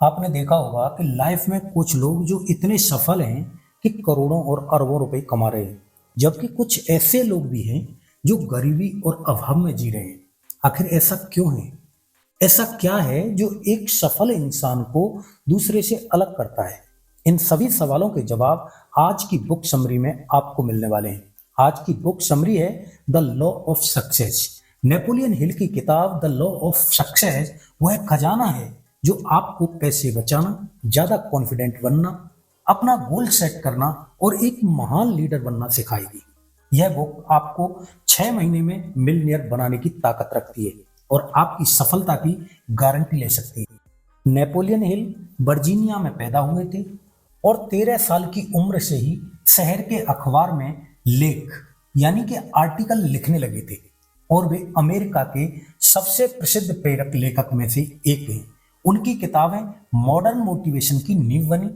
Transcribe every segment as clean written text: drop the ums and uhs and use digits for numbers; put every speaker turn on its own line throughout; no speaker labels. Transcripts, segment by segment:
आपने देखा होगा कि लाइफ में कुछ लोग जो इतने सफल हैं कि करोड़ों और अरबों रुपए कमा रहे हैं, जबकि कुछ ऐसे लोग भी हैं जो गरीबी और अभाव में जी रहे हैं। आखिर ऐसा क्यों है? ऐसा क्या है जो एक सफल इंसान को दूसरे से अलग करता है? इन सभी सवालों के जवाब आज की बुक समरी में आपको मिलने वाले हैं। आज की बुक समरी है the law of success. Napoleon Hill की किताब द लॉ ऑफ सक्सेस वह खजाना है जो आपको पैसे बचाना, ज्यादा कॉन्फिडेंट बनना, अपना गोल सेट करना और एक महान लीडर बनना सिखाएगी। यह बुक आपको 6 महीने में मिलियनियर बनाने की ताकत रखती है और आपकी सफलता की गारंटी ले सकती है। नेपोलियन हिल वर्जीनिया में पैदा हुए थे और 13 साल की उम्र से ही शहर के अखबार में लेख यानी कि आर्टिकल लिखने लगे थे और वे अमेरिका के सबसे प्रसिद्ध प्रेरक लेखक में से एक हैं। उनकी किताबें मॉडर्न मोटिवेशन की नींव बनी,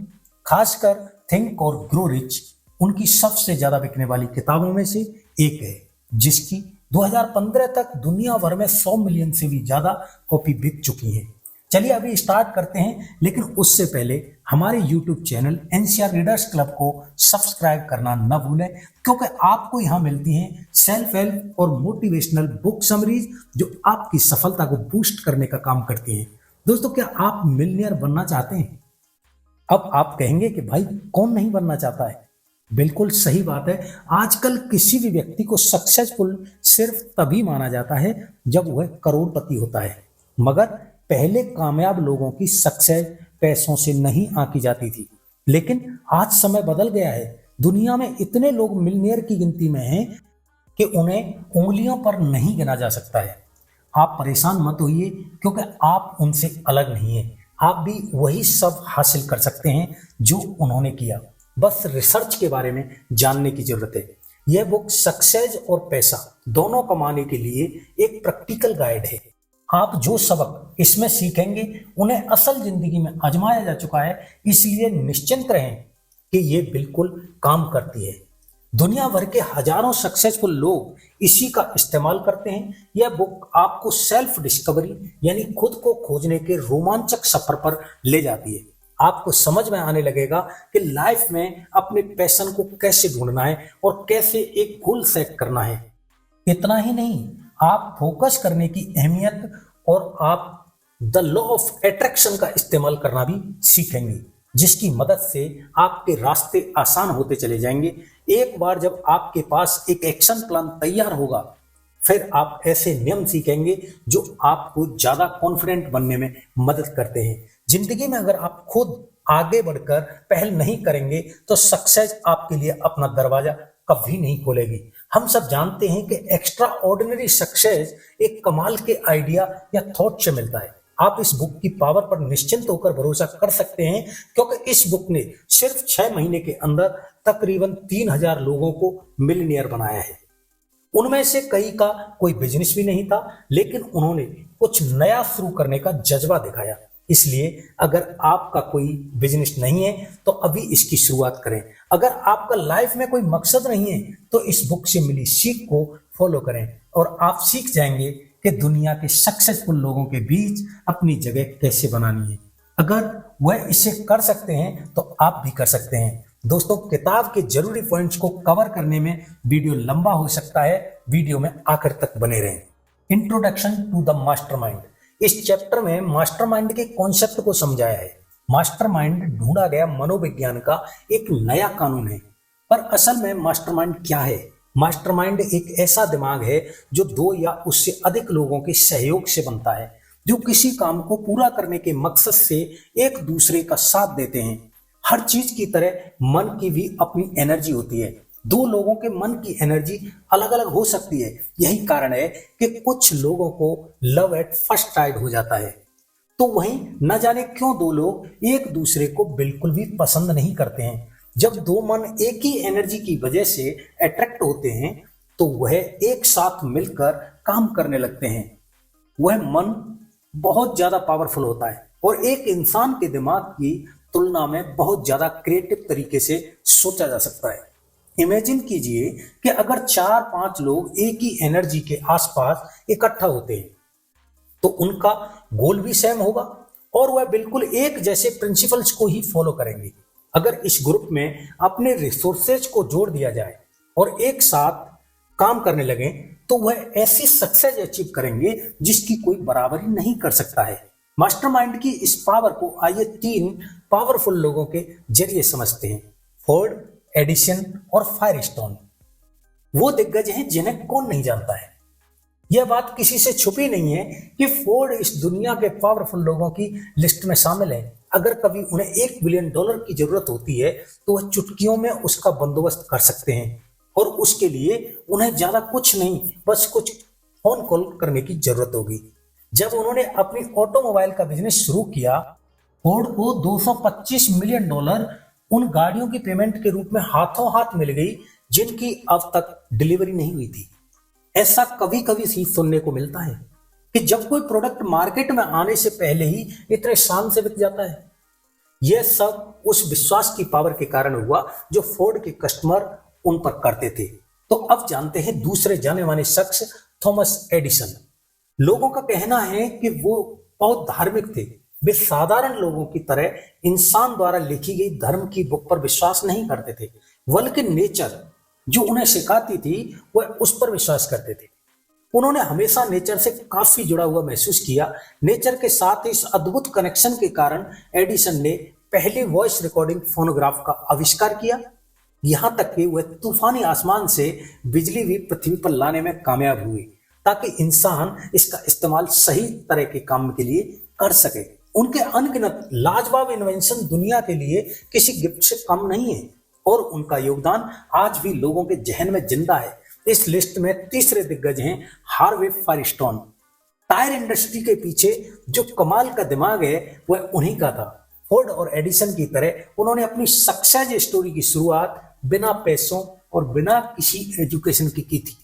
खासकर थिंक और ग्रो रिच उनकी सबसे ज्यादा बिकने वाली किताबों में से एक है, जिसकी 2015 तक दुनिया भर में 100 मिलियन से भी ज्यादा कॉपी बिक चुकी हैं। चलिए अभी स्टार्ट करते हैं, लेकिन उससे पहले हमारे YouTube channel NCR readers club को सब्सक्राइब करना न भूलें, क्योंकि आपको यहाँ मिलती हैं सेल्फ हेल्प और मोटिवेशनल बुक समरीज जो आपकी सफलता को बूस्ट करने का काम करती हैं। दोस्तों, क्या आप मिलियनियर बनना चाहते हैं? अब आप कहेंगे कि भाई कौन नहीं बनना चाहता है। बिल्कुल सही बात है। आजकल किसी भी व्यक्ति को सक्सेसफुल सिर्फ तभी माना जाता है जब वह करोड़पति होता है, मगर पहले कामयाब लोगों की सक्सेस पैसों से नहीं आंकी जाती थी। लेकिन आज समय बदल गया है। दुनिया में इतने लोग मिलियनियर की गिनती में हैं कि उन्हें उंगलियों पर नहीं गिना जा सकता है। आप परेशान मत होइए, क्योंकि आप उनसे अलग नहीं हैं। आप भी वही सब हासिल कर सकते हैं जो उन्होंने किया। बस रिसर्च के बारे में जानने की जरूरत है। यह बुक सक्सेस और पैसा दोनों कमाने के लिए एक प्रैक्टिकल गाइड है। आप जो सबक इसमें सीखेंगे उन्हें असल जिंदगी में आजमाया जा चुका है, इसलिए निश्चिंत रहें कि ये बिल्कुल काम करती है। दुनिया भर के हजारों सक्सेसफुल लोग इसी का इस्तेमाल करते हैं। यह बुक आपको सेल्फ डिस्कवरी यानी खुद को खोजने के रोमांचक सफर पर ले जाती है। आपको समझ में आने लगेगा कि लाइफ में अपने पैशन को कैसे ढूंढना है और कैसे एक गोल सेट करना है। इतना ही नहीं, आप फोकस करने की अहमियत और आप द लॉ ऑफ अट्रैक्शन का इस्तेमाल करना भी सीखेंगे, जिसकी मदद से आपके रास्ते आसान होते चले जाएंगे। एक बार जब आपके पास एक एक्शन प्लान तैयार होगा, फिर आप ऐसे नियम सीखेंगे जो आपको ज्यादा कॉन्फिडेंट बनने में मदद करते हैं। जिंदगी में अगर आप खुद आगे बढ़कर पहल नहीं करेंगे तो सक्सेस आपके लिए अपना दरवाजा कभी नहीं खोलेगी। हम सब जानते हैं कि एक्स्ट्रा ऑर्डिनरी सक्सेस एक कमाल के आइडिया या थॉट से मिलता है। आप इस बुक की पावर पर निश्चिंत होकर भरोसा कर सकते हैं, क्योंकि इस बुक ने सिर्फ 6 महीने के अंदर तकरीबन 3000 लोगों को मिलियनियर बनाया है। उनमें से कई का कोई बिजनेस भी नहीं था, लेकिन उन्होंने कुछ नया शुरू करने का जज्बा दिखाया। इसलिए अगर आपका कोई बिजनेस नहीं है तो अभी इसकी शुरुआत करें। अगर आपका लाइफ में कोई मकसद नहीं है तो इस बुक से मिली सीख को फॉलो करें और आप सीख जाएंगे कि दुनिया के सक्सेसफुल लोगों के बीच अपनी जगह कैसे बनानी है। अगर वह इसे कर सकते हैं तो आप भी कर सकते हैं। दोस्तों, किताब के जरूरी पॉइंट्स को कवर करने में वीडियो लंबा हो सकता है। वीडियो में आखिर तक बने रहें। Introduction to the mastermind. इस चैप्टर में मास्टरमाइंड के कॉन्सेप्ट को समझाया है। मास्टरमाइंड ढूंढा गया मनोविज्ञान का एक नया कानून है। पर असल में मास्टरमाइंड क्या है? मास्टरमाइंड एक ऐसा दिमाग है जो 2 या उससे अधिक लोगों के सहयोग से बनता है, जो किसी काम को पूरा करने के मकसद से एक दूसरे का साथ देते हैं। हर चीज की तरह मन की भी अपनी एनर्जी होती है। 2 लोगों के मन की एनर्जी अलग अलग हो सकती है। यही कारण है कि कुछ लोगों को लव एट फर्स्ट साइट हो जाता है, तो वहीं न जाने क्यों 2 लोग एक दूसरे को बिल्कुल भी पसंद नहीं करते हैं। जब 2 मन एक ही एनर्जी की वजह से अट्रैक्ट होते हैं तो वह एक साथ मिलकर काम करने लगते हैं। वह मन बहुत ज्यादा पावरफुल होता है और एक इंसान के दिमाग की तुलना में बहुत ज्यादा क्रिएटिव तरीके से सोचा जा सकता है। इमेजिन कीजिए कि अगर 4-5 लोग एक ही एनर्जी के आसपास इकट्ठा होते हैं तो उनका गोल भी सेम होगा और वह बिल्कुल एक जैसे प्रिंसिपल्स को ही फॉलो करेंगे। अगर इस ग्रुप में अपने रिसोर्सेज को जोड़ दिया जाए और एक साथ काम करने लगे तो वह ऐसी सक्सेस अचीव करेंगे जिसकी कोई बराबरी नहीं कर सकता है। मास्टरमाइंड की इस पावर को आइए 3 पावरफुल लोगों के जरिए समझते हैं, फोर्ड, एडिसन और फायरस्टोन। वो दिग्गज हैं जिन्हें कौन नहीं जानता है। यह बात किसी से छुपी नहीं है कि फोर्ड इस दुनिया के पावरफुल लोगों की लिस्ट में शामिल है। अगर कभी उन्हें $1 बिलियन की जरूरत होती है तो वह चुटकियों में उसका बंदोबस्त कर सकते हैं और उसके लिए उन्हें ज्यादा कुछ नहीं, बस कुछ फोन कॉल करने की जरूरत होगी। जब उन्होंने अपनी ऑटोमोबाइल का बिजनेस शुरू किया, फोर्ड को $225 मिलियन उन गाड़ियों की पेमेंट के रूप में हाथों हाथ मिल गई जिनकी अब तक डिलीवरी नहीं हुई थी। ऐसा कभी कभी ही सुनने को मिलता है कि जब कोई प्रोडक्ट मार्केट में आने से पहले ही इतने शान से बिक जाता है। यह सब उस विश्वास की पावर के कारण हुआ जो फोर्ड के कस्टमर उन पर करते थे। तो अब जानते हैं दूसरे जाने माने शख्स थॉमस एडिसन। लोगों का कहना है कि वो बहुत धार्मिक थे। वे साधारण लोगों की तरह इंसान द्वारा लिखी गई धर्म की बुक पर विश्वास नहीं करते थे, बल्कि नेचर जो उन्हें सिखाती थी वह उस पर विश्वास करते थे। उन्होंने हमेशा नेचर से काफी जुड़ा हुआ महसूस किया। नेचर के साथ इस अद्भुत कनेक्शन के कारण एडिसन ने पहली वॉइस रिकॉर्डिंग फोनोग्राफ का आविष्कार किया। यहां तक कि वह तूफानी आसमान से बिजली भी पृथ्वी पर लाने में कामयाब हुए ताकि इंसान इसका इस्तेमाल सही तरह के काम के लिए कर सके। उनके अनगिनत लाजवाब इन्वेंशन दुनिया के लिए किसी गिफ्ट से कम नहीं है और उनका योगदान आज भी लोगों के जहन में जिंदा है। इस लिस्ट में तीसरे दिग्गज हैं हार्वे फायरस्टोन। टायर इंडस्ट्री के पीछे जो कमाल का दिमाग है वह उन्हीं का था। फोर्ड और एडिसन की तरह उन्होंने अपनी सक्सेस स्टोरी की शुरुआत बिना पैसों और बिना किसी एजुकेशन की थी।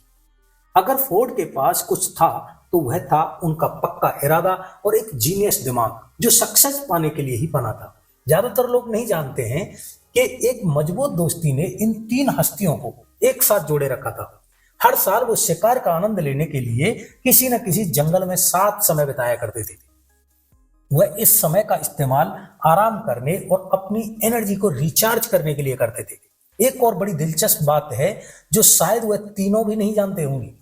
अगर फोर्ड के पास कुछ था तो वह था उनका पक्का इरादा और एक जीनियस दिमाग जो सक्सेस पाने के लिए ही बना था। ज्यादातर लोग नहीं जानते हैं कि एक मजबूत दोस्ती ने इन 3 हस्तियों को एक साथ जोड़े रखा था। हर साल वो शिकार का आनंद लेने के लिए किसी न किसी जंगल में साथ समय बिताया करते थे। वह इस समय का इस्तेमाल आराम करने और अपनी एनर्जी को रिचार्ज करने के लिए करते थे। एक और बड़ी दिलचस्प बात है जो शायद वह तीनों भी नहीं जानते होंगे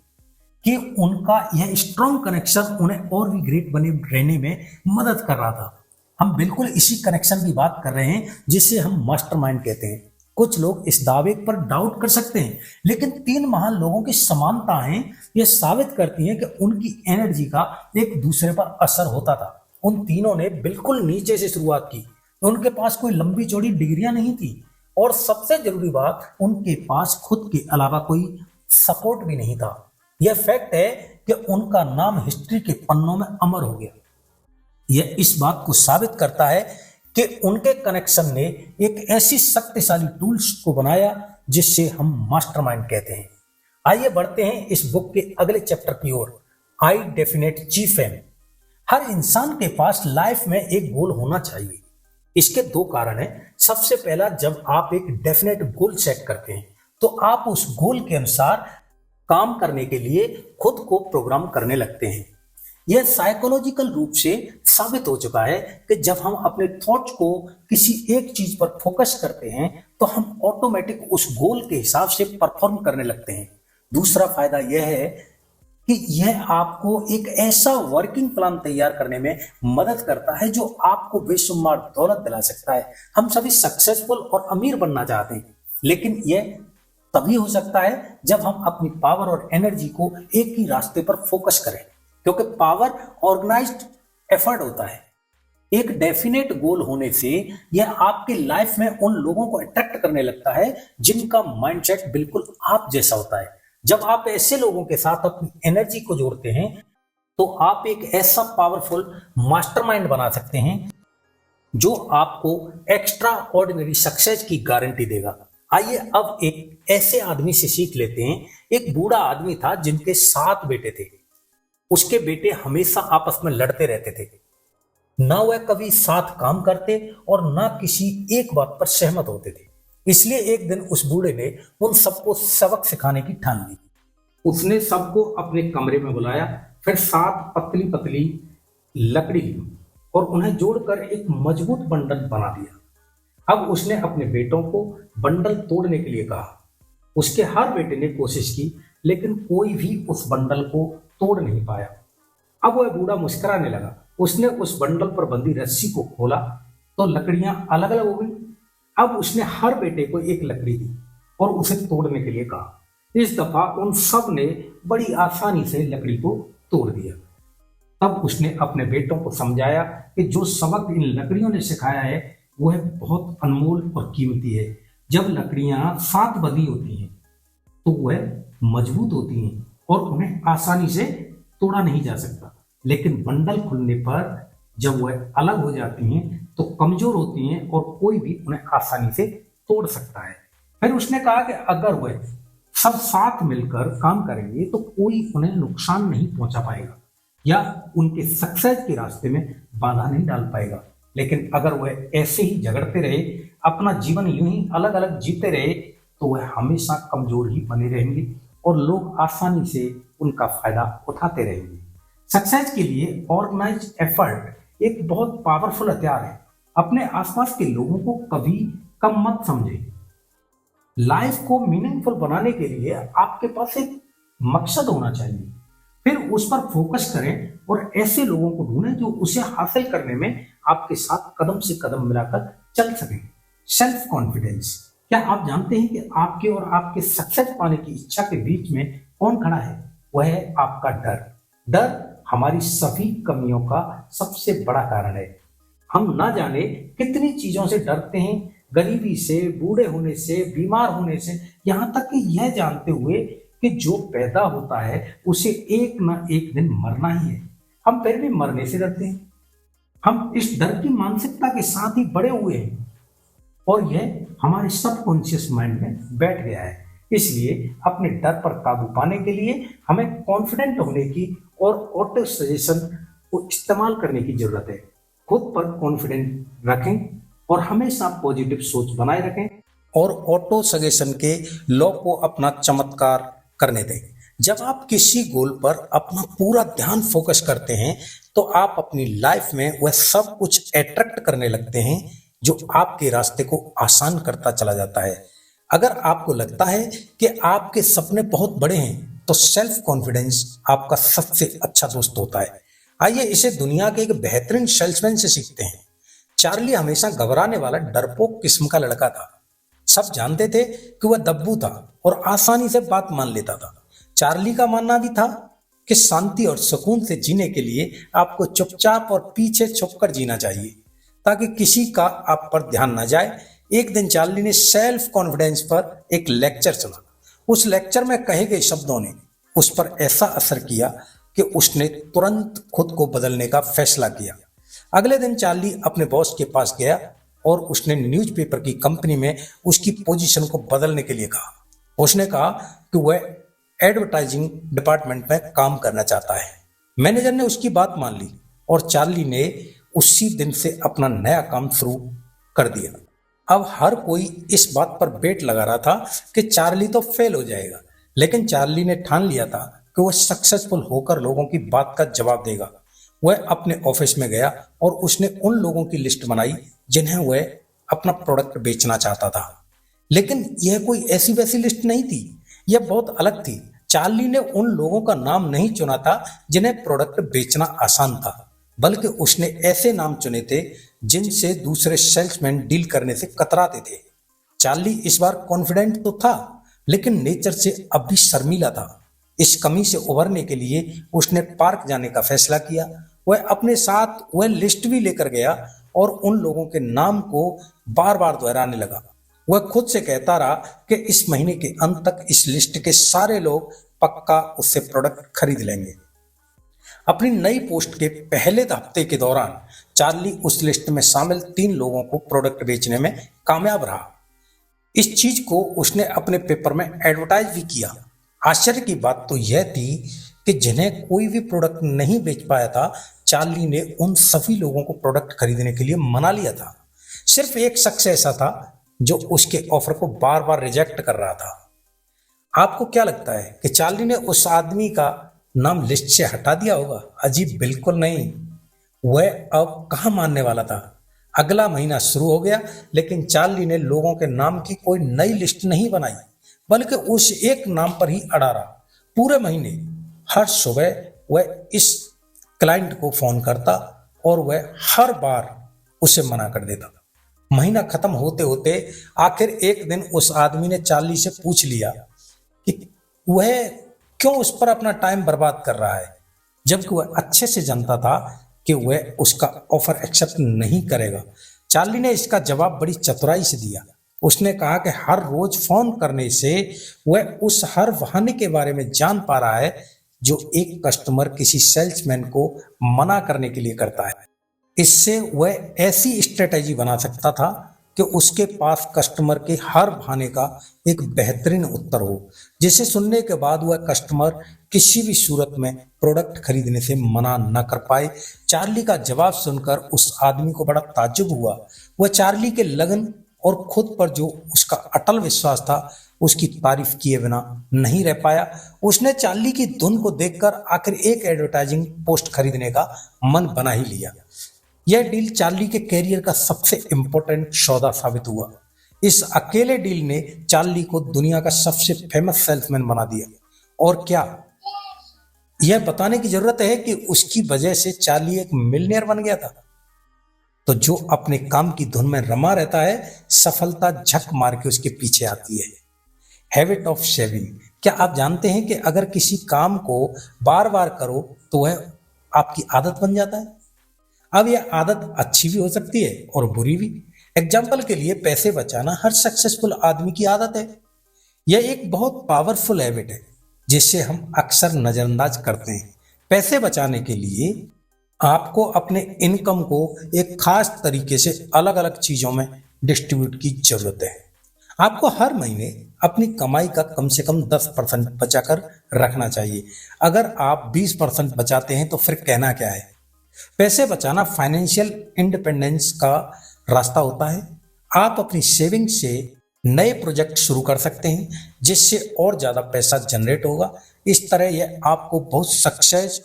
कि उनका यह स्ट्रॉन्ग कनेक्शन उन्हें और भी ग्रेट बने रहने में मदद कर रहा था। हम बिल्कुल इसी कनेक्शन की बात कर रहे हैं जिसे हम मास्टरमाइंड कहते हैं। कुछ लोग इस दावे पर डाउट कर सकते हैं, लेकिन 3 महान लोगों की समानताएं यह साबित करती हैं कि उनकी एनर्जी का एक दूसरे पर असर होता था। उन तीनों ने बिल्कुल नीचे से शुरुआत की। उनके पास कोई लंबी चौड़ी डिग्रियां नहीं थी और सबसे जरूरी बात, उनके पास खुद के अलावा कोई सपोर्ट भी नहीं था। यह फैक्ट है कि उनका नाम हिस्ट्री के पन्नों में अमर हो गया। यह इस बात को साबित करता है कि उनके कनेक्शन ने एक ऐसी शक्तिशाली टूल्स को बनाया जिससे हम मास्टरमाइंड कहते हैं। आइए बढ़ते हैं इस बुक के अगले चैप्टर की ओर, आई डेफिनेट चीफ एम। हर इंसान के पास लाइफ में एक गोल होना चाहिए। इसके 2 कारण हैं। सबसे पहला, जब आप एक डेफिनेट गोल सेट करते हैं तो आप उस गोल के अनुसार काम करने के लिए खुद को प्रोग्राम करने लगते हैं। यह साइकोलॉजिकल रूप से साबित हो चुका है कि जब हम अपने थॉट्स को किसी एक चीज पर फोकस करते हैं तो हम ऑटोमेटिक उस गोल के हिसाब से परफॉर्म करने लगते हैं। दूसरा फायदा यह है कि यह आपको एक ऐसा वर्किंग प्लान तैयार करने में मदद करता है जो आपको बेशुमार दौलत दिला सकता है। हम सभी सक्सेसफुल और अमीर बनना चाहते हैं, लेकिन यह तभी हो सकता है जब हम अपनी पावर और एनर्जी को एक ही रास्ते पर फोकस करें, क्योंकि पावर ऑर्गेनाइज्ड एफर्ट होता है। एक डेफिनेट गोल होने से यह आपके लाइफ में उन लोगों को अट्रैक्ट करने लगता है जिनका माइंडसेट बिल्कुल आप जैसा होता है। जब आप ऐसे लोगों के साथ अपनी एनर्जी को जोड़ते हैं तो आप एक ऐसा पावरफुल मास्टरमाइंड बना सकते हैं जो आपको एक्स्ट्रा ऑर्डिनरी सक्सेस की गारंटी देगा। आइए अब एक ऐसे आदमी से सीख लेते हैं। एक बूढ़ा आदमी था जिनके 7 बेटे थे। उसके बेटे हमेशा आपस में लड़ते रहते थे। ना वह कभी साथ काम करते और ना किसी एक बात पर सहमत होते थे। इसलिए एक दिन उस बूढ़े ने उन सबको सबक सिखाने की ठान ली। उसने सबको अपने कमरे में बुलाया, फिर 7 पतली पतली लकड़ी ली और उन्हें जोड़कर एक मजबूत बंडल बना दिया। अब उसने अपने बेटों को बंडल तोड़ने के लिए कहा। उसके हर बेटे ने कोशिश की, लेकिन कोई भी उस बंडल को तोड़ नहीं पाया। अब वह बूढ़ा मुस्कुराने लगा। उसने उस बंडल पर बंधी रस्सी को खोला तो लकड़ियां अलग अलग हो गई। अब उसने हर बेटे को एक लकड़ी दी और उसे तोड़ने के लिए कहा। इस दफा उन सब ने बड़ी आसानी से लकड़ी को तोड़ दिया। तब उसने अपने बेटों को समझाया कि जो सबक इन लकड़ियों ने सिखाया है वह बहुत अनमोल और कीमती है। जब लकड़ियां साथ बंधी होती हैं तो वह मजबूत होती हैं और उन्हें आसानी से तोड़ा नहीं जा सकता, लेकिन बंडल खुलने पर जब वह अलग हो जाती हैं तो कमजोर होती हैं और कोई भी उन्हें आसानी से तोड़ सकता है। फिर उसने कहा कि अगर वह सब साथ मिलकर काम करेंगे तो कोई उन्हें नुकसान नहीं पहुंचा पाएगा या उनके सक्सेस के रास्ते में बाधा नहीं डाल पाएगा। लेकिन अगर वह ऐसे ही झगड़ते रहे, अपना जीवन यूं ही अलग अलग जीते रहे, तो वह हमेशा कमजोर ही बने रहेंगे और लोग आसानी से उनका फायदा उठाते रहेंगे। सक्सेस के लिए ऑर्गेनाइज एफर्ट एक बहुत पावरफुल हथियार है। अपने आसपास के लोगों को कभी कम मत समझें। लाइफ को मीनिंगफुल बनाने के लिए आपके पास एक मकसद होना चाहिए, फिर उस पर फोकस करें और ऐसे लोगों को ढूंढें जो उसे हासिल करने में आपके साथ कदम से कदम मिलाकर चल सकें। Self confidence. क्या आप जानते हैं कि आपके और आपके सक्सेस पाने की इच्छा के बीच में कौन खड़ा है? वह है आपका डर। डर हमारी सभी कमियों का सबसे बड़ा कारण है। हम ना जाने कितनी चीजों से डरते हैं, गरीबी से, बूढ़े होने से, बीमार होने से, यहाँ तक कि यह जानते हुए कि जो पैदा होता है उसे एक ना एक दिन मरना ही है, हम फिर भी मरने से डरते हैं। हम इस डर की मानसिकता के साथ ही बड़े हुए हैं और यह हमारे सबकॉन्शियस माइंड में बैठ गया है। इसलिए अपने डर पर काबू पाने के लिए हमें कॉन्फिडेंट होने की और ऑटो सजेशन को इस्तेमाल करने की जरूरत है। खुद पर कॉन्फिडेंट रखें और हमेशा पॉजिटिव सोच बनाए रखें और ऑटो सजेशन के लॉ को अपना चमत्कार करने दें। जब आप किसी गोल पर अपना पूरा ध्यान फोकस करते हैं तो आप अपनी लाइफ में वह सब कुछ अट्रैक्ट करने लगते हैं जो आपके रास्ते को आसान करता चला जाता है। अगर आपको लगता है कि आपके सपने बहुत बड़े हैं तो सेल्फ कॉन्फिडेंस आपका सबसे अच्छा दोस्त होता है। आइए इसे दुनिया के एक बेहतरीन सेल्समैन से सीखते हैं। चार्ली हमेशा घबराने वाला डरपोक किस्म का लड़का था। सब जानते थे कि वह दब्बू था और आसानी से बात मान लेता था। चार्ली का मानना भी था कि शांति और सुकून से जीने के लिए आपको चुपचाप और पीछे छुपकर जीना चाहिए ताकि किसी का आप पर ध्यान न जाए। एक दिन चार्ली ने सेल्फ कॉन्फिडेंस पर एक लेक्चर सुना। उस लेक्चर में कहे गए शब्दों ने उस पर ऐसा असर किया कि उसने तुरंत खुद को बदलने का फैसला किया। अगले दिन चार्ली अपने बॉस के पास गया और उसने न्यूज़पेपर की कंपनी में उसकी पोजीशन को बदलने के लिए कहा। उसने कहा कि वह एडवर्टाइजिंग डिपार्टमेंट में काम करना चाहता है। मैनेजर ने उसकी बात मान ली और चार्ली ने उसी दिन से अपना नया काम शुरू कर दिया। अब हर कोई इस बात पर बेट लगा रहा था कि चार्ली तो फेल हो जाएगा, लेकिन चार्ली ने ठान लिया था कि वह सक्सेसफुल होकर लोगों की बात का जवाब देगा। वह अपने ऑफिस में गया और उसने उन लोगों की लिस्ट बनाई जिन्हें वह अपना प्रोडक्ट बेचना चाहता था। लेकिन यह कोई ऐसी वैसी लिस्ट नहीं थी, यह बहुत अलग थी। चार्ली ने उन लोगों का नाम नहीं चुना था जिन्हें प्रोडक्ट बेचना आसान था, बल्कि उसने ऐसे नाम चुने थे जिनसे दूसरे सेल्समैन डील करने से कतराते थे। चार्ली इस बार कॉन्फिडेंट तो था, लेकिन नेचर से अब भी शर्मीला था। इस कमी से उभरने के लिए उसने पार्क जाने का फैसला किया। वह अपने साथ वह लिस्ट भी लेकर गया और उन लोगों के नाम को बार बार दोहराने लगा। वह खुद से कहता रहा कि इस महीने के अंत तक इस लिस्ट के सारे लोग पक्का उससे प्रोडक्ट खरीद लेंगे। अपनी नई पोस्ट के पहले हफ्ते के दौरान चार्ली उस लिस्ट में शामिल 3 लोगों को प्रोडक्ट बेचने में कामयाब रहा। इस चीज को उसने अपने पेपर में एडवर्टाइज भी किया। आश्चर्य की बात तो यह थी कि जिन्हें कोई भी प्रोडक्ट नहीं बेच पाया था, चार्ली ने उन सभी लोगों को प्रोडक्ट खरीदने के लिए मना लिया था। सिर्फ एक शख्स ऐसा था जो उसके ऑफर को बार बार रिजेक्ट कर रहा था। आपको क्या लगता है कि चार्ली ने उस आदमी का नाम लिस्ट से हटा दिया होगा? अजीब बिल्कुल नहीं। वह अब कहाँ मानने वाला था। अगला महीना शुरू हो गया, लेकिन चार्ली ने लोगों के नाम की कोई नई लिस्ट नहीं बनाई, बल्कि उस एक नाम पर ही अड़ा रहा। पूरे महीने हर सुबह वह इस क्लाइंट को फोन करता और वह हर बार उसे मना कर देता था। महीना खत्म होते होते आखिर एक दिन उस आदमी ने चार्ली से पूछ लिया कि वह क्यों उस पर अपना टाइम बर्बाद कर रहा है, जबकि वह अच्छे से जानता था कि वह उसका ऑफर एक्सेप्ट नहीं करेगा। चार्ली ने इसका जवाब बड़ी चतुराई से दिया। उसने कहा कि हर रोज फोन करने से वह उस हर बहाने के बारे में जान पा रहा है जो एक कस्टमर किसी सेल्समैन को मना करने के लिए करता है। इससे वह ऐसी स्ट्रेटेजी बना सकता था कि उसके पास कस्टमर के हर बहाने का एक बेहतरीन उत्तर हो, जिसे सुनने के बाद वह कस्टमर किसी भी सूरत में प्रोडक्ट खरीदने से मना न कर पाए। चार्ली का जवाब सुनकर उस आदमी को बड़ा ताज्जुब हुआ। वह चार्ली के लगन और खुद पर जो उसका अटल विश्वास था, उसकी तारीफ किए बिना नहीं रह पाया। उसने चार्ली की धुन को देखकर आखिर एक एडवर्टाइजिंग पोस्ट खरीदने का मन बना ही लिया। यह डील चार्ली के कैरियर का सबसे इंपॉर्टेंट सौदा साबित हुआ। इस अकेले डील ने चार्ली को दुनिया का सबसे फेमस सेल्समैन बना दिया। और क्या यह बताने की जरूरत है कि उसकी वजह से चार्ली एक मिलियनेयर बन गया था। तो जो अपने काम की धुन में रमा रहता है, सफलता झक मार के उसके पीछे आती है। Habit of saving. क्या आप जानते हैं कि अगर किसी काम को बार बार करो तो वह आपकी आदत बन जाता है। अब यह आदत अच्छी भी हो सकती है और बुरी भी। एग्जाम्पल के लिए, पैसे बचाना हर सक्सेसफुल आदमी की आदत है। यह एक बहुत पावरफुल हैबिट है जिसे हम अक्सर नजरअंदाज करते हैं। पैसे बचाने के लिए आपको अपने इनकम को एक खास तरीके से अलग अलग चीजों में डिस्ट्रीब्यूट की जरूरत है। आपको हर महीने अपनी कमाई का कम से कम 10% बचाकर रखना चाहिए। अगर आप 20% बचाते हैं तो फिर कहना क्या है। पैसे बचाना फाइनेंशियल इंडिपेंडेंस का रास्ता होता है। आप अपनी सेविंग से नए प्रोजेक्ट शुरू कर सकते हैं जिससे और ज्यादा पैसा जनरेट होगा। इस तरह यह आपको बहुत सक्सेस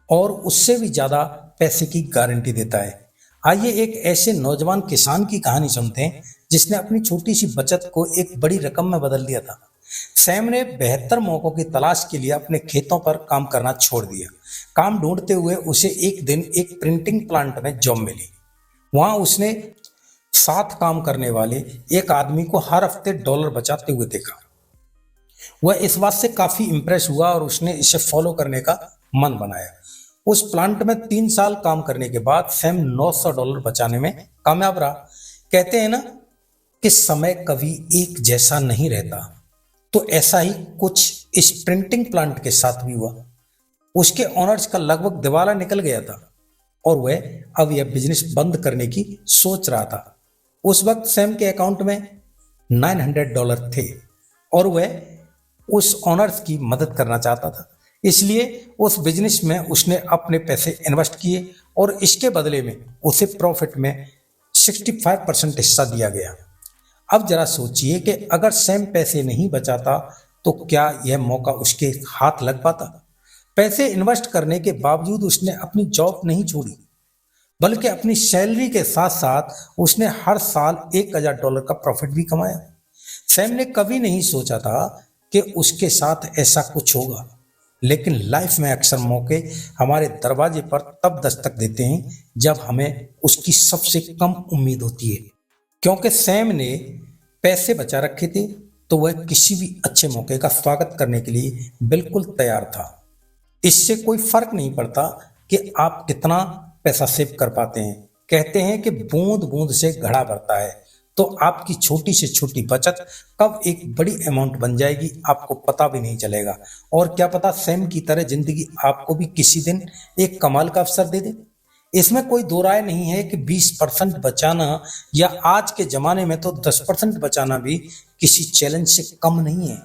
और उससे भी ज्यादा पैसे की गारंटी देता है। आइए एक ऐसे नौजवान किसान की कहानी सुनते हैं जिसने अपनी छोटी सी बचत को एक बड़ी रकम में बदल दिया था। सैम ने बेहतर मौकों की तलाश के लिए अपने खेतों पर काम करना छोड़ दिया। काम ढूंढते हुए उसे एक दिन एक प्रिंटिंग प्लांट में जॉब मिली। वहां उसने साथ काम करने वाले एक आदमी को हर हफ्ते डॉलर बचाते हुए देखा। वह इस बात से काफी इंप्रेस हुआ और उसने इसे फॉलो करने का मन बनाया। उस प्लांट में 3 साल काम करने के बाद सैम $900 बचाने में कामयाब रहा। कहते हैं ना कि समय कभी एक जैसा नहीं रहता, तो ऐसा ही कुछ इस प्रिंटिंग प्लांट के साथ भी हुआ। उसके ऑनर्स का लगभग दिवाला निकल गया था और वह अब यह बिजनेस बंद करने की सोच रहा था। उस वक्त सैम के अकाउंट में $900 थे और वह उस ऑनर्स की मदद करना चाहता था। इसलिए उस बिजनेस में उसने अपने पैसे इन्वेस्ट किए और इसके बदले में उसे प्रॉफिट में 65% हिस्सा दिया गया। अब जरा सोचिए कि अगर सैम पैसे नहीं बचाता तो क्या यह मौका उसके हाथ लग पाता। पैसे इन्वेस्ट करने के बावजूद उसने अपनी जॉब नहीं छोड़ी, बल्कि अपनी सैलरी के साथ साथ उसने हर साल $1000 का प्रॉफिट भी कमाया। सैम ने कभी नहीं सोचा था कि उसके साथ ऐसा कुछ होगा, लेकिन लाइफ में अक्सर मौके हमारे दरवाजे पर तब दस्तक देते हैं जब हमें उसकी सबसे कम उम्मीद होती है। क्योंकि सैम ने पैसे बचा रखे थे तो वह किसी भी अच्छे मौके का स्वागत करने के लिए बिल्कुल तैयार था। इससे कोई फर्क नहीं पड़ता कि आप कितना पैसा सेव कर पाते हैं। कहते हैं कि बूंद बूंद से घड़ा भरता है, तो आपकी छोटी से छोटी बचत कब एक बड़ी अमाउंट बन जाएगी आपको पता भी नहीं चलेगा। और क्या पता सैम की तरह जिंदगी आपको भी किसी दिन एक कमाल का अवसर दे दे। इसमें कोई दो राय नहीं है कि 20% बचाना या आज के जमाने में तो 10% बचाना भी किसी चैलेंज से कम नहीं है।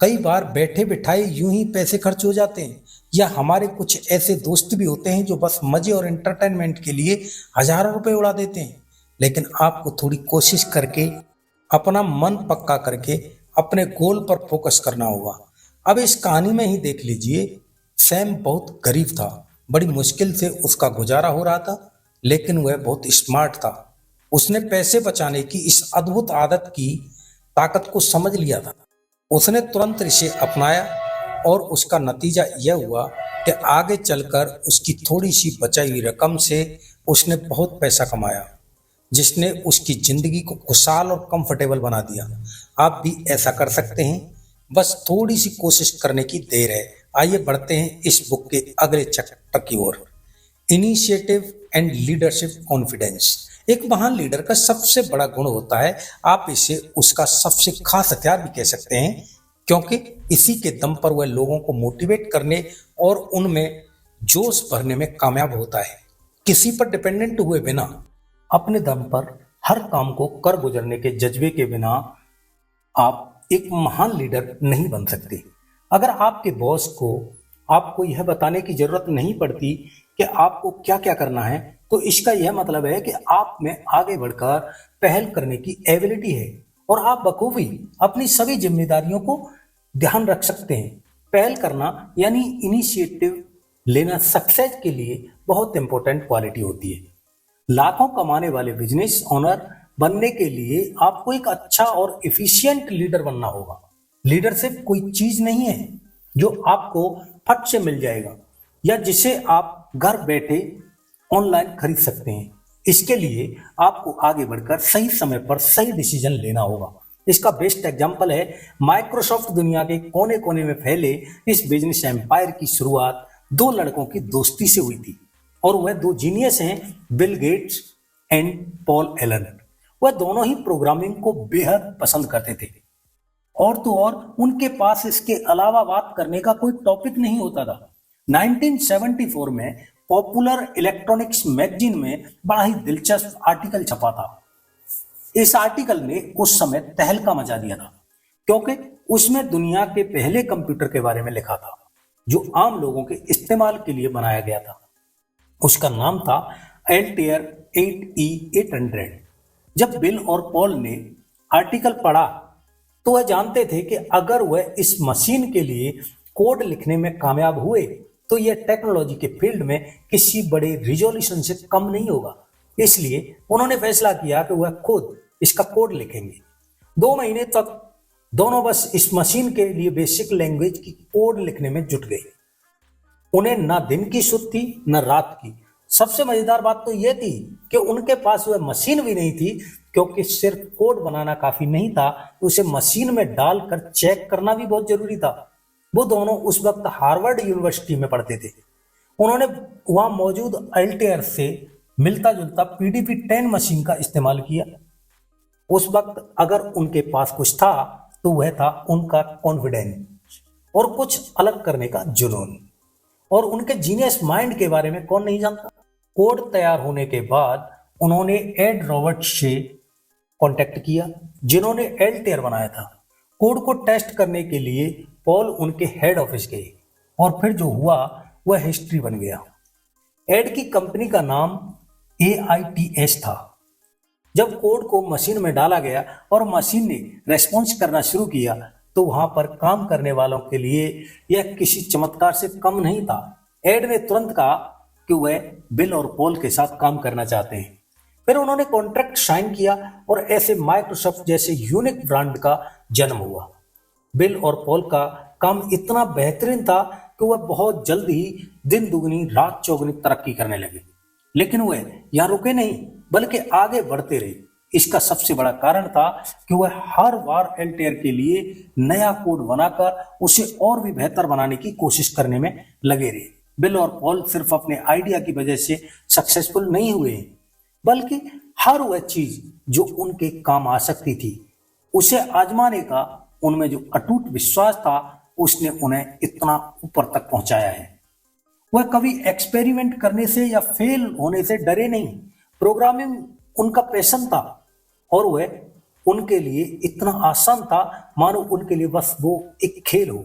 कई बार बैठे बिठाए यूं ही पैसे खर्च हो जाते हैं, या हमारे कुछ ऐसे दोस्त भी होते हैं जो बस मजे और एंटरटेनमेंट के लिए हजारों रुपए उड़ा देते हैं। लेकिन आपको थोड़ी कोशिश करके अपना मन पक्का करके अपने गोल पर फोकस करना होगा। अब इस कहानी में ही देख लीजिए, सैम बहुत गरीब था बड़ी मुश्किल से उसका गुजारा हो रहा था, लेकिन वह बहुत स्मार्ट था। उसने पैसे बचाने की इस अद्भुत आदत की ताकत को समझ लिया था। उसने तुरंत इसे अपनाया और उसका नतीजा यह हुआ कि आगे चलकर उसकी थोड़ी सी बचाई हुई रकम से उसने बहुत पैसा कमाया, जिसने उसकी जिंदगी को खुशहाल और कंफर्टेबल बना दिया। आप भी ऐसा कर सकते हैं, बस थोड़ी सी कोशिश करने की देर है। आइए बढ़ते हैं इस बुक के अगले चैप्टर की ओर। Initiative and leadership confidence. एक महान लीडर का सबसे बड़ा गुण होता है, आप इसे उसका सबसे खास हथियार भी कह सकते हैं, क्योंकि इसी के दम पर वह लोगों को मोटिवेट करने और उनमें जोश भरने में कामयाब होता है। किसी पर डिपेंडेंट हुए बिना अपने दम पर हर काम को कर गुजरने के जज्बे के बिना आप एक महान लीडर नहीं बन सकते। अगर आपके बॉस को आपको यह बताने की जरूरत नहीं पड़ती कि आपको क्या क्या करना है, तो इसका यह मतलब है कि आप में आगे बढ़कर पहल करने की एबिलिटी है और आप बखूबी अपनी सभी जिम्मेदारियों को ध्यान रख सकते हैं। पहल करना यानी इनिशिएटिव लेना सक्सेस के लिए बहुत इंपॉर्टेंट क्वालिटी होती है। लाखों कमाने वाले बिजनेस ओनर बनने के लिए आपको एक अच्छा और एफिशिएंट लीडर बनना होगा। लीडरशिप कोई चीज नहीं है जो आपको फट से मिल जाएगा या जिसे आप घर बैठे ऑनलाइन खरीद सकते हैं। इसके लिए आपको आगे बढ़कर सही समय पर सही डिसीजन लेना होगा। इसका बेस्ट एग्जांपल है माइक्रोसॉफ्ट। दुनिया के कोने कोने में फैले इस बिजनेस एम्पायर की शुरुआत दो लड़कों की दोस्ती से हुई थी और वह दो जीनियस हैं, Bill Gates and Paul Allen. वह दोनों ही प्रोग्रामिंग को बेहद पसंद करते थे और तो और उनके पास इसके अलावा बात करने का कोई टॉपिक नहीं होता था। 1974 में पॉपुलर इलेक्ट्रॉनिक्स मैगजीन में बड़ा ही दिलचस्प आर्टिकल छपा था। इस आर्टिकल ने उस समय तहलका मचा दिया था, क्योंकि उसमें दुनिया के पहले कंप्यूटर के बारे में लिखा था जो आम लोगों के इस्तेमाल के लिए बनाया गया था। उसका नाम था एल्टेयर 8E800। जब बिल और पॉल ने आर्टिकल पढ़ा तो वह जानते थे कि अगर वह इस मशीन के लिए कोड लिखने में कामयाब हुए तो यह टेक्नोलॉजी के फील्ड में किसी बड़े रिजोल्यूशन से कम नहीं होगा। इसलिए उन्होंने फैसला किया कि वह खुद इसका कोड लिखेंगे। 2 महीने तक दोनों बस इस मशीन के लिए बेसिक लैंग्वेज की कोड लिखने में जुट गए। उन्हें ना दिन की सुध थी न रात की। सबसे मजेदार बात तो यह थी कि उनके पास वह मशीन भी नहीं थी, क्योंकि सिर्फ कोड बनाना काफी नहीं था, उसे मशीन में डालकर चेक करना भी बहुत जरूरी था। वो दोनों उस वक्त हार्वर्ड यूनिवर्सिटी में पढ़ते थे। उन्होंने वहां मौजूद अल्टेयर से मिलता जुलता PDP-10 मशीन का इस्तेमाल किया। उस वक्त अगर उनके पास कुछ था तो वह था उनका कॉन्फिडेंस और कुछ अलग करने का जुनून। और उनके जीनियस माइंड के बारे में कौन नहीं जानता। कोड तैयार होने के बाद उन्होंने एड रॉबर्ट्स से कांटेक्ट किया, जिन्होंने एल्टेयर बनाया था। कोड को टेस्ट करने के लिए पॉल उनके हेड ऑफिस गए और फिर जो हुआ वह हिस्ट्री बन गया। एड की कंपनी का नाम AITS था। जब कोड को मशीन में डाला गया और मशीन ने रेस्पॉन्स करना शुरू किया तो वहां पर काम करने वालों के लिए यह किसी चमत्कार से कम नहीं था। एड ने तुरंत कहा कि वह बिल और पॉल के साथ काम करना चाहते हैं। फिर उन्होंने कॉन्ट्रैक्ट साइन किया और ऐसे माइक्रोसॉफ्ट जैसे यूनिक ब्रांड का जन्म हुआ। बिल और पॉल का काम इतना बेहतरीन था कि वह बहुत जल्द ही दिन दुगनी रात चौगुनी तरक्की करने लगे। लेकिन वह यहाँ रुके नहीं, बल्कि आगे बढ़ते रहे। इसका सबसे बड़ा कारण था कि वह हर बार एल्टेयर के लिए नया कोड बनाकर उसे और भी बेहतर बनाने की कोशिश करने में लगे रहे। बिल और पॉल सिर्फ अपने आइडिया की वजह से सक्सेसफुल नहीं हुए, बल्कि हर वह चीज जो उनके काम आ सकती थी उसे आजमाने का उनमें जो अटूट विश्वास था उसने उन्हें इतना ऊपर तक पहुंचाया है। वह कभी एक्सपेरिमेंट करने से या फेल होने से डरे नहीं। प्रोग्रामिंग उनका पैशन था और वह उनके लिए इतना आसान था मानो उनके लिए बस वो एक खेल हो।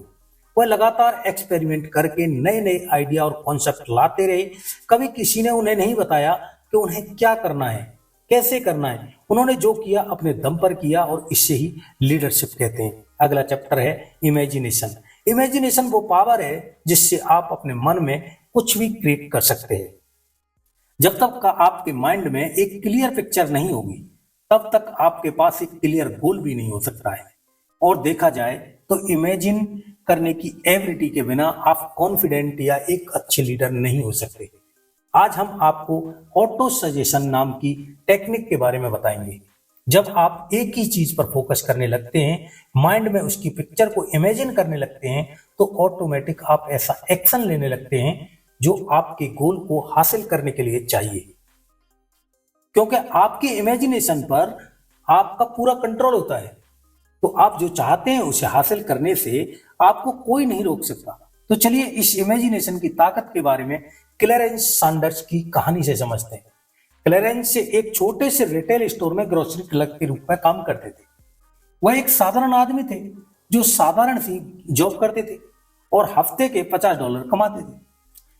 वह लगातार एक्सपेरिमेंट करके नए नए आइडिया और कॉन्सेप्ट लाते रहे। कभी किसी ने उन्हें नहीं बताया कि उन्हें क्या करना है, कैसे करना है। उन्होंने जो किया अपने दम पर किया और इससे ही लीडरशिप कहते हैं। अगला चैप्टर है इमेजिनेशन। इमेजिनेशन वो पावर है जिससे आप अपने मन में कुछ भी क्रिएट कर सकते हैं। जब तक का आपके माइंड में एक क्लियर पिक्चर नहीं होगी, तब तक आपके पास एक क्लियर गोल भी नहीं हो सकता है। और देखा जाए तो इमेजिन करने की एबिलिटी के बिना आप कॉन्फिडेंट या एक अच्छे लीडर नहीं हो सकते। आज हम आपको ऑटो सजेशन नाम की टेक्निक के बारे में बताएंगे। जब आप एक ही चीज पर फोकस करने लगते हैं, माइंड में उसकी पिक्चर को इमेजिन करने लगते हैं, तो ऑटोमेटिक आप ऐसा एक्शन लेने लगते हैं जो आपके गोल को हासिल करने के लिए चाहिए। क्योंकि आपकी इमेजिनेशन पर आपका पूरा कंट्रोल होता है, तो आप जो चाहते हैं उसे हासिल करने से आपको कोई नहीं रोक सकता। तो चलिए इस इमेजिनेशन की ताकत के बारे में क्लेरेंस सैंडर्स की कहानी से समझते हैं। क्लेरेंस एक छोटे से रिटेल स्टोर में ग्रोसरी क्लर्क के रूप में काम करते थे। वह एक साधारण आदमी थे जो साधारण सी जॉब करते थे और हफ्ते के $50 कमाते थे।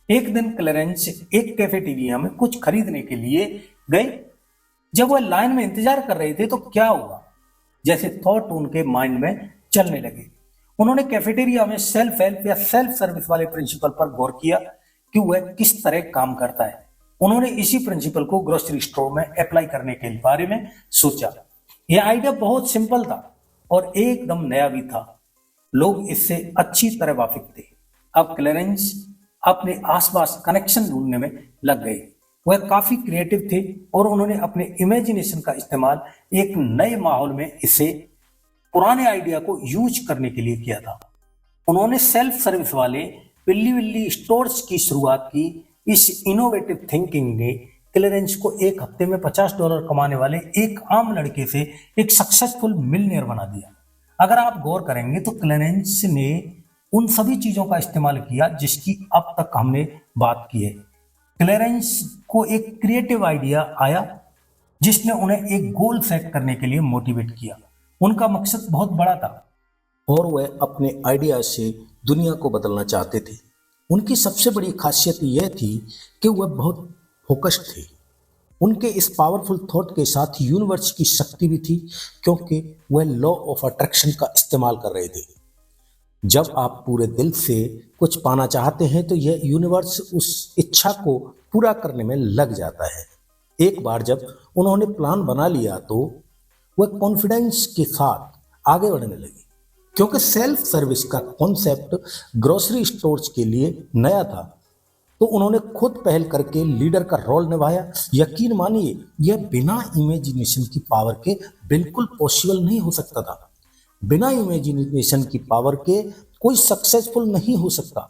एक दिन क्लेरेंस एक कैफेटेरिया में कुछ खरीदने के लिए गए। जब वह लाइन में इंतजार कर रहे थे तो क्या हुआ, जैसे थॉट उनके माइंड में चलने लगे। उन्होंने कैफेटेरिया में सेल्फ हेल्प या सेल्फ सर्विस वाले प्रिंसिपल पर गौर किया कि वह किस तरह काम करता है। उन्होंने इसी प्रिंसिपल को ग्रोसरी स्टोर में अप्लाई करने के बारे में सोचा। यह आइडिया बहुत सिंपल था और एकदम नया भी था। लोग इससे अच्छी तरह वाकिफ थे। अब क्लेरेंस अपने आसपास कनेक्शन ढूंढने में लग गए। वह काफी क्रिएटिव थे और उन्होंने अपने इमेजिनेशन का इस्तेमाल एक नए माहौल में इसे पुराने आइडिया को यूज करने के लिए किया था। उन्होंने सेल्फ सर्विस वाले पिल्ली विल्ली स्टोर्स की शुरुआत की। इस इनोवेटिव थिंकिंग ने क्लेरेंस को एक हफ्ते में $50 कमाने वाले एक आम लड़के से एक सक्सेसफुल मिलियनेयर बना दिया। अगर आप गौर करेंगे तो क्लेरेंस ने उन सभी चीजों का इस्तेमाल किया जिसकी अब तक हमने बात की है। क्लेरेंस को एक क्रिएटिव आइडिया आया जिसने उन्हें एक गोल सेट करने के लिए मोटिवेट किया। उनका मकसद बहुत बड़ा था और वह अपने आइडिया से दुनिया को बदलना चाहते थे। उनकी सबसे बड़ी खासियत यह थी कि वह बहुत फोकस्ड थे। उनके इस पावरफुल थॉट के साथ यूनिवर्स की शक्ति भी थी, क्योंकि वह लॉ ऑफ अट्रैक्शन का इस्तेमाल कर रहे थे। जब आप पूरे दिल से कुछ पाना चाहते हैं तो यह यूनिवर्स उस इच्छा को पूरा करने में लग जाता है। एक बार जब उन्होंने प्लान बना लिया तो वह कॉन्फिडेंस के साथ आगे बढ़ने लगी, क्योंकि सेल्फ सर्विस का कॉन्सेप्ट ग्रोसरी स्टोर्स के लिए नया था। तो उन्होंने खुद पहल करके लीडर का रोल निभाया। यकीन मानिए, यह बिना इमेजिनेशन की पावर के बिल्कुल पॉसिबल नहीं हो सकता था। बिना इमेजिनेशन की पावर के कोई सक्सेसफुल नहीं हो सकता।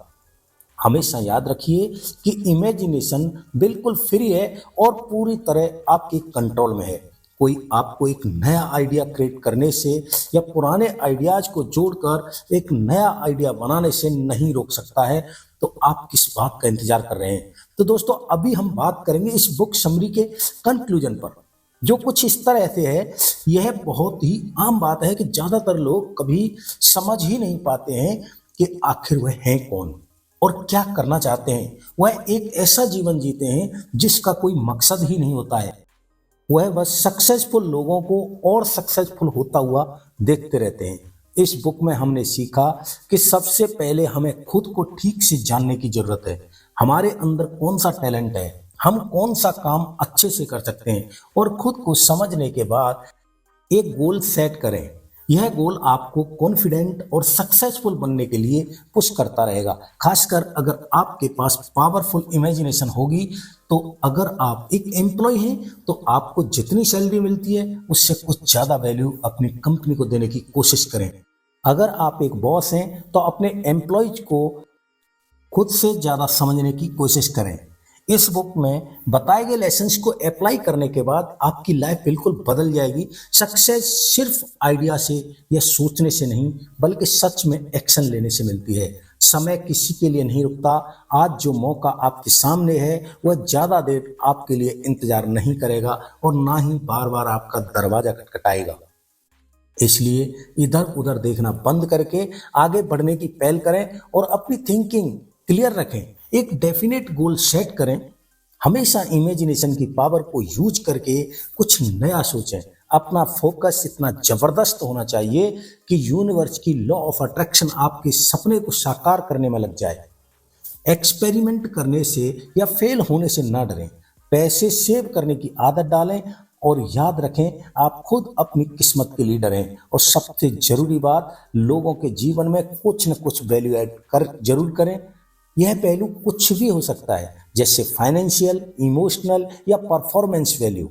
हमेशा याद रखिए कि इमेजिनेशन बिल्कुल फ्री है और पूरी तरह आपके कंट्रोल में है। कोई आपको एक नया आइडिया क्रिएट करने से या पुराने आइडियाज को जोड़कर एक नया आइडिया बनाने से नहीं रोक सकता है। तो आप किस बात का इंतजार कर रहे हैं? तो दोस्तों, अभी हम बात करेंगे इस बुक समरी के कंक्लूजन पर, जो कुछ इस तरह से है। यह बहुत ही आम बात है कि ज्यादातर लोग कभी समझ ही नहीं पाते हैं कि आखिर वह हैं कौन और क्या करना चाहते हैं। वह एक ऐसा जीवन जीते हैं जिसका कोई मकसद ही नहीं होता है। वह बस सक्सेसफुल लोगों को और सक्सेसफुल होता हुआ देखते रहते हैं। इस बुक में हमने सीखा कि सबसे पहले हमें खुद को ठीक से जानने की जरूरत है। हमारे अंदर कौन सा टैलेंट है, हम कौन सा काम अच्छे से कर सकते हैं, और खुद को समझने के बाद एक गोल सेट करें। यह गोल आपको कॉन्फिडेंट और सक्सेसफुल बनने के लिए पुश करता रहेगा। खासकर अगर आपके पास पावरफुल इमेजिनेशन होगी। तो अगर आप एक एम्प्लॉय हैं तो आपको जितनी सैलरी मिलती है उससे कुछ ज़्यादा वैल्यू अपनी कंपनी को देने की कोशिश करें। अगर आप एक बॉस हैं तो अपने एम्प्लॉयज को खुद से ज़्यादा समझने की कोशिश करें। इस बुक में बताए गए लेसन्स को अप्लाई करने के बाद आपकी लाइफ बिल्कुल बदल जाएगी। सक्सेस सिर्फ आइडिया से या सोचने से नहीं, बल्कि सच में एक्शन लेने से मिलती है। समय किसी के लिए नहीं रुकता। आज जो मौका आपके सामने है वह ज़्यादा देर आपके लिए इंतजार नहीं करेगा और ना ही बार बार आपका दरवाजा खटखटाएगा। इसलिए इधर उधर देखना बंद करके आगे बढ़ने की पहल करें और अपनी थिंकिंग क्लियर रखें। एक डेफिनेट गोल सेट करें। हमेशा इमेजिनेशन की पावर को यूज करके कुछ नया सोचें। अपना फोकस इतना जबरदस्त होना चाहिए कि यूनिवर्स की लॉ ऑफ अट्रैक्शन आपके सपने को साकार करने में लग जाए। एक्सपेरिमेंट करने से या फेल होने से ना डरें, पैसे सेव करने की आदत डालें और याद रखें आप खुद अपनी किस्मत के लीडर हैं। और सबसे जरूरी बात, लोगों के जीवन में कुछ न कुछ वैल्यू ऐड कर जरूर करें। यह पहलू कुछ भी हो सकता है, जैसे फाइनेंशियल, इमोशनल या परफॉर्मेंस वैल्यू।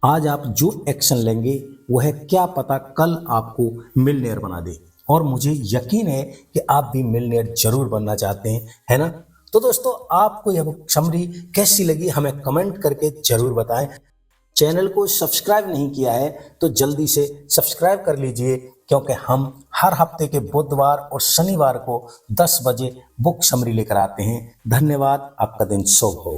आज आप जो एक्शन लेंगे वह क्या पता कल आपको मिलनेयर बना दे। और मुझे यकीन है कि आप भी मिलनेयर जरूर बनना चाहते हैं, है ना? तो दोस्तों, आपको यह बुक समरी कैसी लगी हमें कमेंट करके जरूर बताएं। चैनल को सब्सक्राइब नहीं किया है तो जल्दी से सब्सक्राइब कर लीजिए, क्योंकि हम हर हफ्ते के बुधवार और शनिवार को 10 बजे बुक समरी लेकर आते हैं। धन्यवाद, आपका दिन शुभ हो।